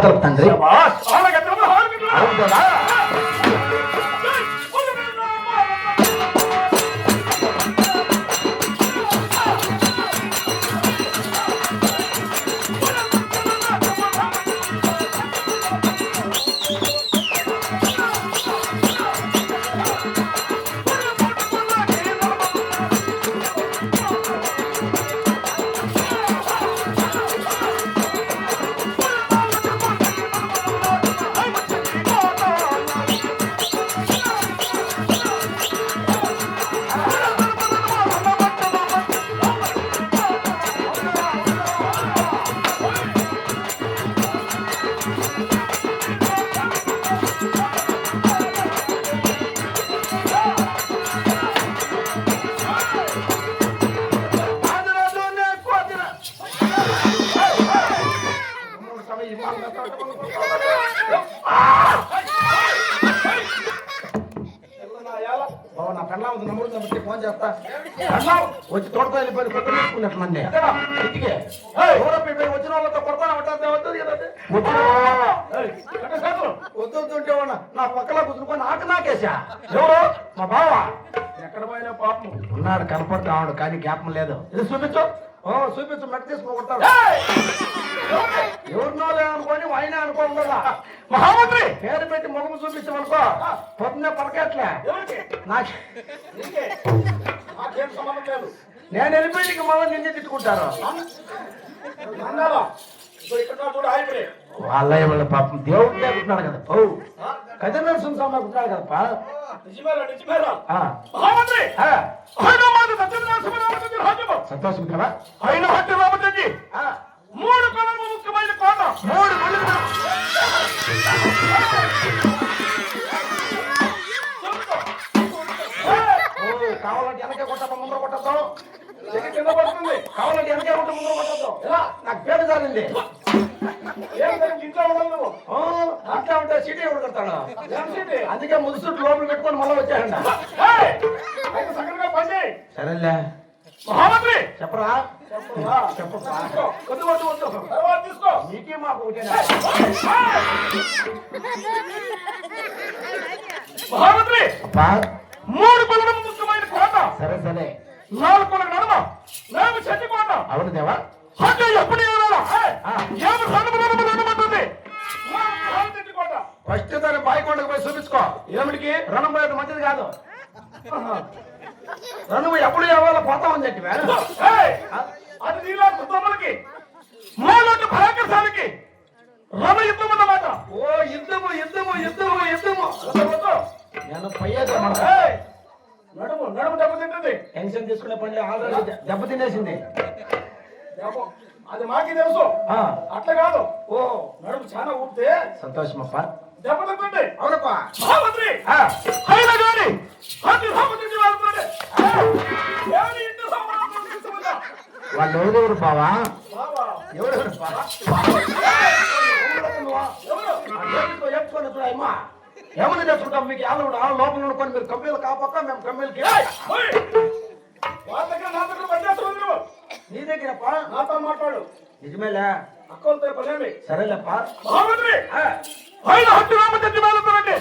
మాటలు తండ్రి. అవును కదా. నా పెళ్ళ నమ్ముడు ఫోన్ చేస్తా వచ్చి తోటతో వెళ్ళిపోయి కొత్త తీసుకున్నట్లండి ఇంటికి వచ్చిన వాళ్ళతో కొడతాను వద్దుంటే నా పక్కలా కూర్చుని ఆట నాకేసా ఎవరు మా బావ ఎక్కడ పోయినా పాపం ఉన్నాడు కనపడతాడు కానీ జ్ఞాపం లేదు ఇది చూపించు చూపించు మెట్ తీసుకుంటాడు ఎవరినో అనుకోని ఆయన అనుకోను కదా మహామంత్రి పేరు పెట్టి మొగము చూపించమనుకో పొద్దున్నే పరకెట్లే నాకేం సంబంధం లేదు నేను వెళ్ళిపోయి మమ్మల్ని నిన్నే తిట్టుకుంటారు వాళ్ళ వాళ్ళ పాపం దేవుడు లేకుంటున్నాడు కదా కథ నరసింహ సమాకుంటున్నాడు కదా సంతోషం కదా ఆయన హట్టు రామచంద్రి 3 కళలు ముఖ్యమైన కోట 3 కావాలంటే వెనకే కొట్టా ముందర కొట్టద్దాం కింద పడుతుంది కావాలంటే వెనకే కొట్ట ముందర కొట్టద్దాం ఇలా నాకు పేరు జరిగింది ఇంట్లో ఉండవు అట్లా ఉంటే సిటీ ఎవరు కడతాడు అందుకే ముదుసు లోపల పెట్టుకొని మళ్ళీ వచ్చాయండి సరేలే మహామంత్రి చెప్పరా తీసుకో నీకే మాకు మహామంత్రి 3 పనుల ముఖ్యమైన కోట సరే సరే 4 పనుల నడమ నేను చచ్చిపోట అవును దేవా అంటే ఎప్పుడు ఫస్ట్ దాన్ని బాయికొండకు పోయి చూపించుకో ఏమిటికి రణం పోయేది మంచిది కాదు రణం ఎప్పుడు ఇవ్వాలో పోతామని చెప్పి అది నీలో కుటుంబాలకి మూలొట్టు భయంకరసానికి రణ యుద్ధం అన్నమాట ఓ యుద్ధము యుద్ధము యుద్ధము యుద్ధము నేను పోయేది నడుము నడుము దెబ్బతింటుంది టెన్షన్ తీసుకునే పని ఆల్రెడీ దెబ్బతినేసింది అది మాకి తెలుసు అట్లా కాదు ఓ నడుము చాలా ఊపితే సంతోషమప్ప దెబ్బతింటుంది అవునప్ప మహామంత్రి అయినా కానీ వాళ్ళు ఎవరెవరు బావా ఎవరెవరు చెప్పుకోండి అమ్మా ఏమని తెచ్చుకుంటాం మీకు ఆలోడు ఆ లోపల అనుకోని మీరు కంపెనీలు కాపాక మేము కంపెనీలకి నీ దగ్గర నాతో మాట్లాడు నిజమేలే అక్కలతో పనేమి సరేలేప్ప మహామంత్రి ఆయన హట్టు రామచంద్ర మేలుతారండి